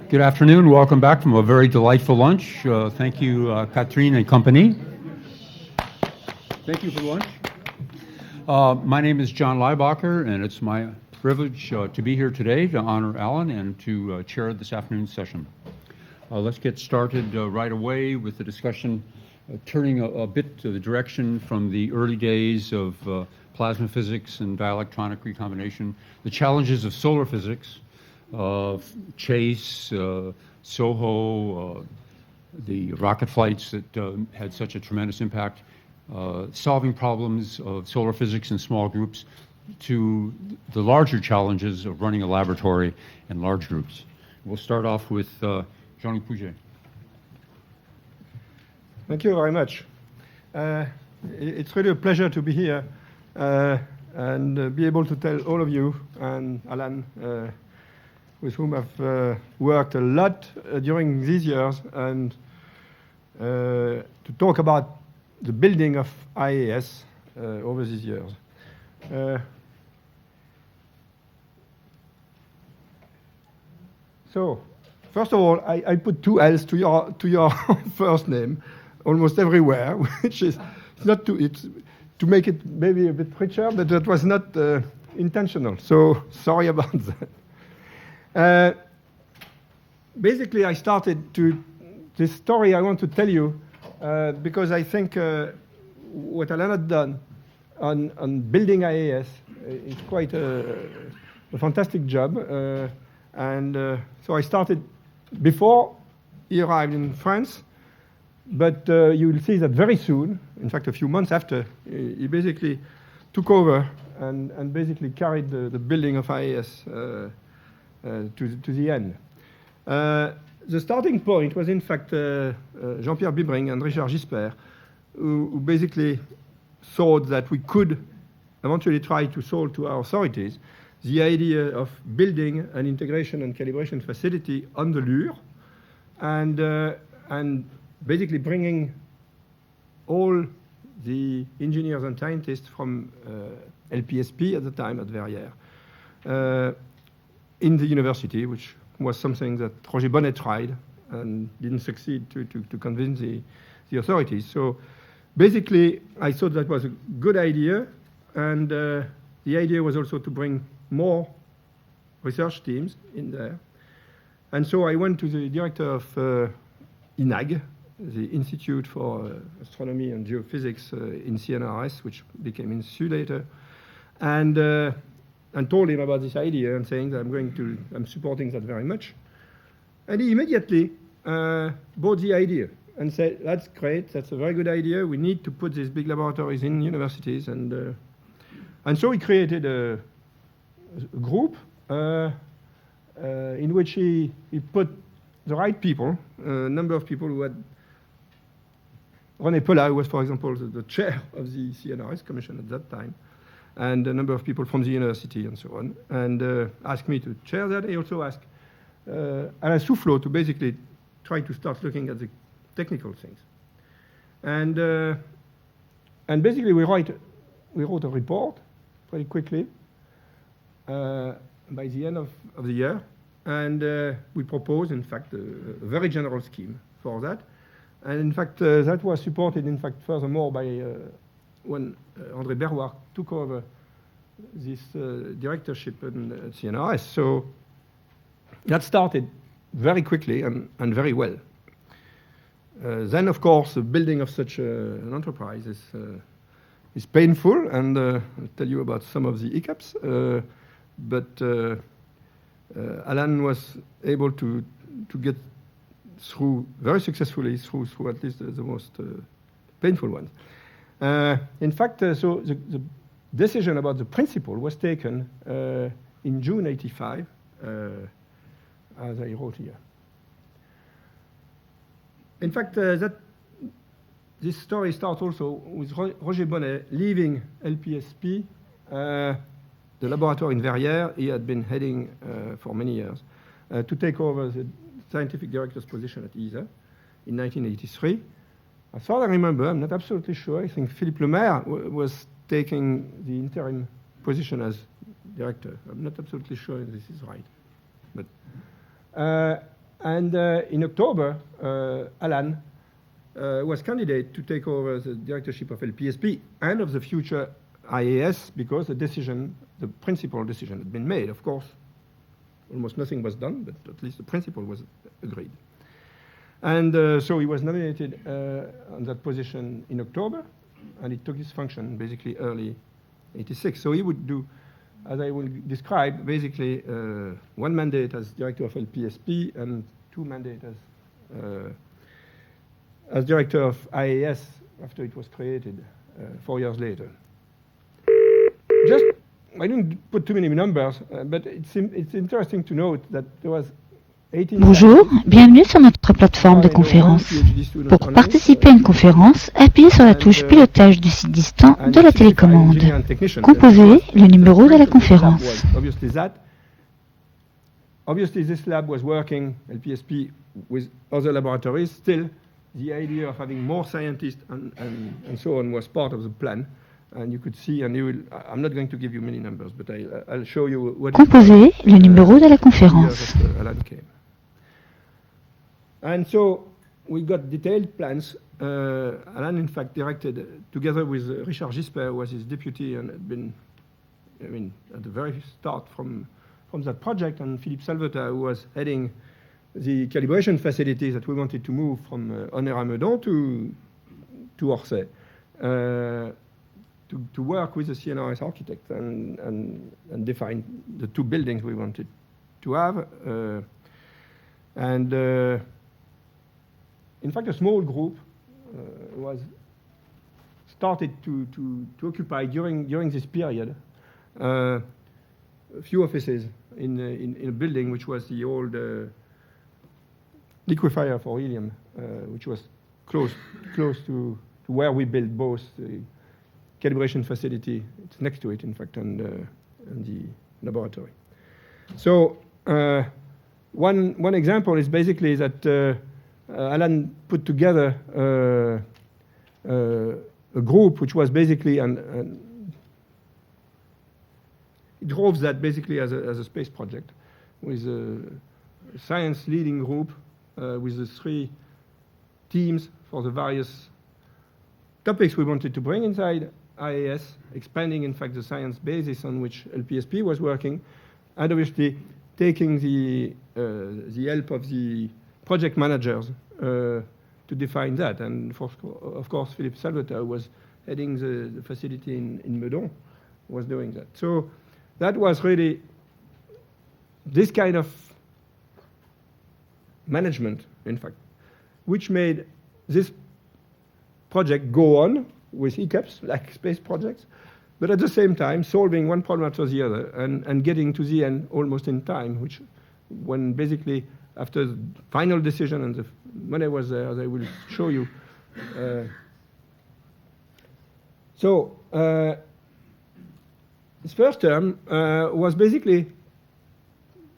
Good afternoon. Welcome back from a very delightful lunch. Thank you, Catherine and company. Thank you for lunch. My name is John Leibacher, and it's my privilege to be here today to honor Alan and to chair this afternoon's session. Let's get started right away with the discussion, turning a bit to the direction from the early days of plasma physics and dielectronic recombination, the challenges of solar physics, Chase, SOHO, the rocket flights that had such a tremendous impact, solving problems of solar physics in small groups, to the larger challenges of running a laboratory in large groups. We'll start off with Jean-Loup Puget. Thank you very much. It's really a pleasure to be here and be able to tell all of you and Alan, with whom I've worked a lot during these years, and to talk about the building of IAS over these years. So, first of all, I put two L's to your first name almost everywhere, which is not to make it maybe a bit richer, but that was not intentional. So sorry about that. Basically, I started this story I want to tell you because I think what Alan had done on building IAS is quite a fantastic job. So I started before he arrived in France, but you will see that very soon, in fact a few months after, he basically took over and basically carried the building of IAS to the end. The starting point was in fact Jean-Pierre Bibring and Richard Gispert, who basically thought that we could eventually try to solve to our authorities the idea of building an integration and calibration facility on the Lure, and basically bringing all the engineers and scientists from LPSP at the time at Verrières in the university, which was something that Roger Bonnet tried and didn't succeed to convince the authorities. So basically, I thought that was a good idea, and the idea was also to bring more research teams in there. And so I went to the director of INAG, the Institute for Astronomy and Geophysics in CNRS, which became INSU later, and told him about this idea and saying that I'm supporting that very much. And he immediately bought the idea and said, that's great, that's a very good idea, we need to put these big laboratories in universities. And so he created a group in which he put the right people, a number of people who had René Pellat, who was, for example, the chair of the CNRS Commission at that time, and a number of people from the university and so on, and asked me to chair that. He also asked Alain Soufflot to basically try to start looking at the technical things. And basically we wrote a report pretty quickly by the end of the year, and we proposed, in fact, a very general scheme for that. And in fact, that was supported, in fact, furthermore by when André Berroir took over this directorship in CNRS. So that started very quickly and very well. Then, of course, the building of such an enterprise is painful, and I'll tell you about some of the hiccups. But Alan was able to get through very successfully through at least the most painful ones. In fact, so the decision about the principle was taken in June '85, as I wrote here. In fact, this story starts also with Roger Bonnet leaving LPSP, the laboratory in Verrières he had been heading for many years, to take over the scientific director's position at ESA in 1983. As far as I remember, I'm not absolutely sure, I think Philippe Lemaire was taking the interim position as director. I'm not absolutely sure if this is right. But And in October, Alan was candidate to take over the directorship of LPSP and of the future IAS because the principal decision had been made. Of course, almost nothing was done, but at least the principle was agreed. And so he was nominated on that position in October, and he took his function basically early 86. So he would do, as I will describe, basically one mandate as director of LPSP and 2 mandates as director of IAS after it was created 4 years later. Just, I didn't put too many numbers, but it's interesting to note that there was 18 Bonjour, bienvenue sur notre plateforme de conférence. Pour participer à une conférence, appuyez sur la touche pilotage du site distant de la télécommande. Composez le numéro de la conférence. Obviously, this lab was working, LPSP, with other laboratories. Still, the idea of having more scientists and so on was part of the plan. And you could see, and you will, I'm not going to give you many numbers, but I'll show you what. Composez le numéro de la conférence. Alan came. And so we got detailed plans. Alan, in fact, directed together with Richard Gisper, who was his deputy and had been, at the very start from that project, and Philippe Salvetat, who was heading the calibration facility that we wanted to move from Onet-Meudon to Orsay. To work with the CNRS architect and define the 2 buildings we wanted to have. In fact, a small group was started to occupy during this period a few offices in a building which was the old liquefier for helium, which was close to where we built both the calibration facility. It's next to it, in fact, and the laboratory. So one example is basically that Alan put together a group which was basically he drove that basically as a space project with a science leading group with the 3 teams for the various topics we wanted to bring inside IAS, expanding, in fact, the science basis on which LPSP was working, and obviously taking the help of the project managers to define that. And of course, Philippe Salvetat was heading the facility in Meudon, was doing that. So that was really this kind of management, in fact, which made this project go on with hiccups, like space projects, but at the same time solving one problem after the other and getting to the end almost in time, which when basically after the final decision and the money was there, as I will show you. His first term was basically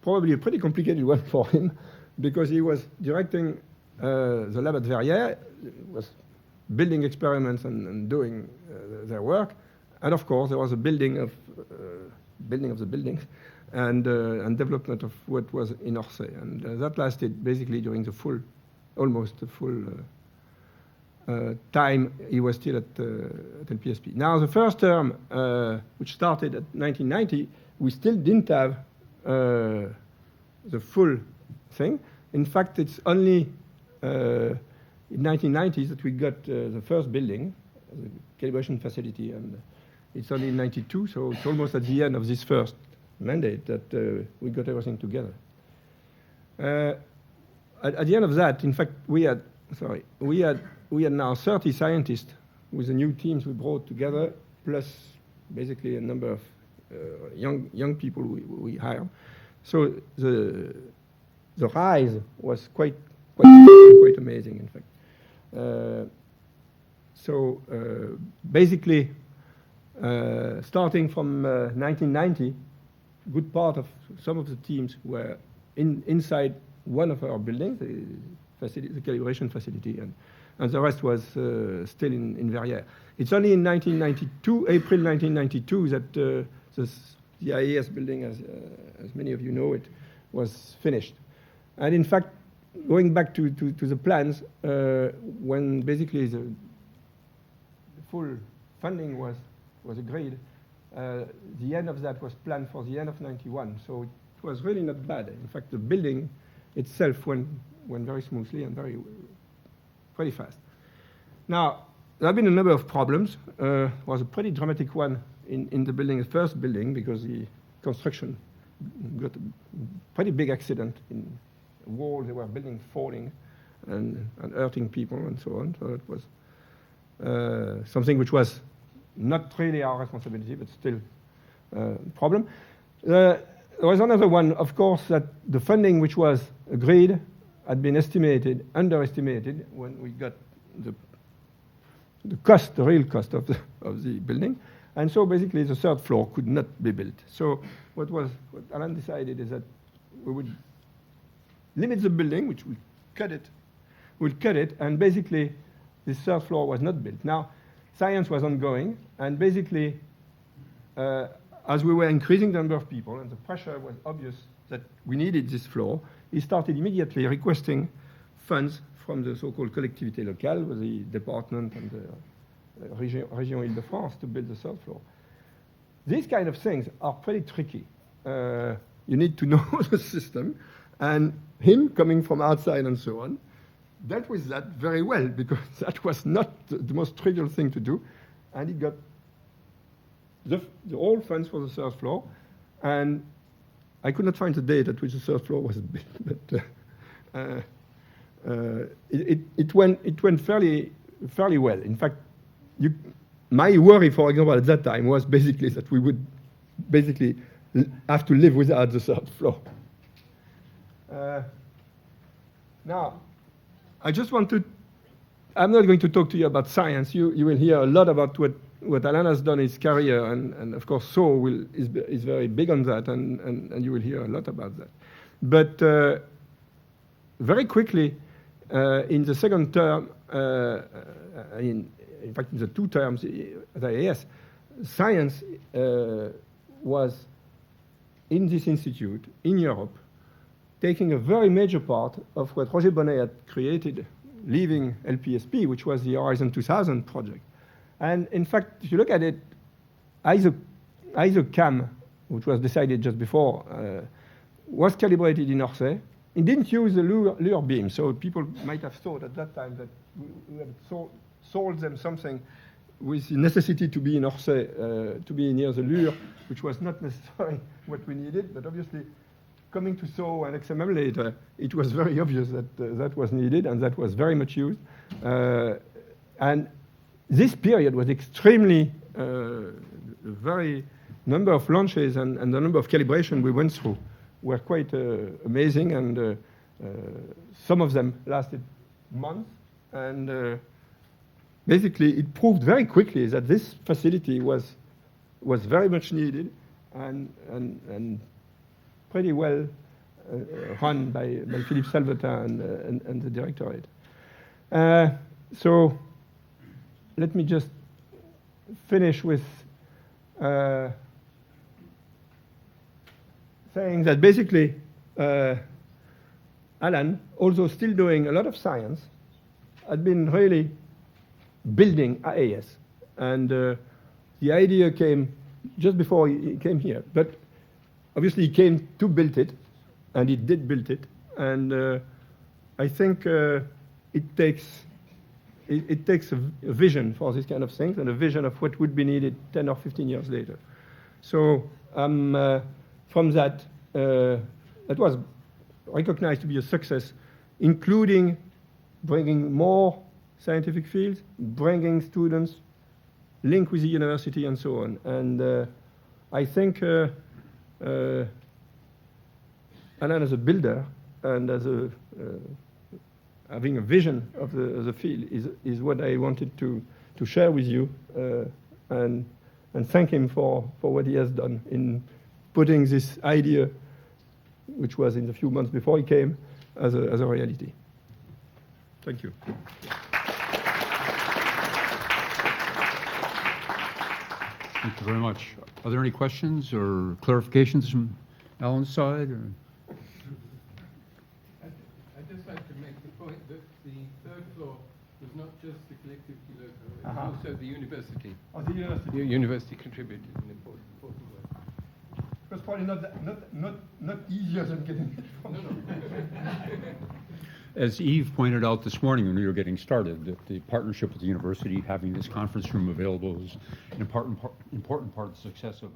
probably a pretty complicated one for him because he was directing the lab at Verrières, was building experiments and doing their work, and of course there was a building of the buildings and development of what was in Orsay, and that lasted basically during almost the full time he was still at LPSP. Now the first term, which started at 1990, we still didn't have the full thing. In fact, it's only in 1990s that we got the first building, the calibration facility, and it's only in 92, so it's almost at the end of this first mandate that we got everything together. At the end of that, in fact, we had now 30 scientists with the new teams we brought together, plus basically a number of young people we hired. So the rise was quite amazing, in fact. Basically, starting from 1990, good part of some of the teams were inside one of our buildings, the calibration facility, and the rest was still in Verrières. It's only in 1992, April 1992, that the IAS building, as many of you know it, was finished. And in fact, going back to the plans, when basically the full funding was agreed, the end of that was planned for the end of 91. So it was really not bad. In fact, the building itself went very smoothly and pretty fast. Now, there have been a number of problems. Was a pretty dramatic one in the building, the first building, because the construction got a pretty big accident in a wall. They were building falling and hurting people and so on. So it was something which was not really our responsibility, but still a problem. There was another one, of course, that the funding which was agreed had been underestimated when we got the real cost of the building. And so basically the third floor could not be built. So what Alan decided is that we would limit the building, which will cut it, and basically this third floor was not built. Now, science was ongoing, and basically, as we were increasing the number of people and the pressure was obvious that we needed this floor, he started immediately requesting funds from the so-called collectivité locale, with the department and the Région Île-de-France, to build the third floor. These kind of things are pretty tricky. You need to know the system, and him coming from outside and so on dealt with that very well, because that was not the most trivial thing to do, and he got the all funds for the third floor, and I could not find the date at which the third floor was built, but it went fairly well. In fact, my worry, for example, at that time was basically that we would basically have to live without the third floor. Now, I just want to, I'm not going to talk to you about science. You will hear a lot about what Alan has done in his career, and of course, is very big on that, and you will hear a lot about that. But very quickly, in the second term, in fact, in the 2 terms at IAS, science was in this institute in Europe, taking a very major part of what Roger Bonnet had created, leaving LPSP, which was the Horizon 2000 project. And in fact, if you look at it, ISOCAM, which was decided just before, was calibrated in Orsay. It didn't use the lure beam, so people might have thought at that time that we had sold them something with the necessity to be in Orsay, to be near the lure, which was not necessarily what we needed, but obviously coming to SAW and XMM later, it was very obvious that that was needed, and that was very much used. And this period was extremely, very number of launches and the number of calibration we went through were quite amazing, and some of them lasted months, and basically it proved very quickly that this facility was very much needed and pretty well run by Philippe Salvetin and the directorate. So let me just finish with saying that basically Alan, although still doing a lot of science, had been really building IAS. And the idea came just before he came here. But obviously he came to build it, and he did build it. And I think it takes a vision for this kind of things, and a vision of what would be needed 10 or 15 years later. So from that, that was recognized to be a success, including bringing more scientific fields, bringing students, link with the university, and so on. And I think Alan, as a builder and as a having a vision of the field is what I wanted to share with you, and thank him for what he has done in putting this idea, which was in the few months before he came, as a reality. Thank you. Thank you very much. Are there any questions or clarifications from Alan's side? Or? I just like to make the point that the third floor was not just the collective Kyoto, it was Uh-huh. also the university. Oh, the university. The university contributed in important way. It was probably not easier than getting it from. No, no. As Yves pointed out this morning when we were getting started, that the partnership with the university, having this conference room available, is an important part of the success of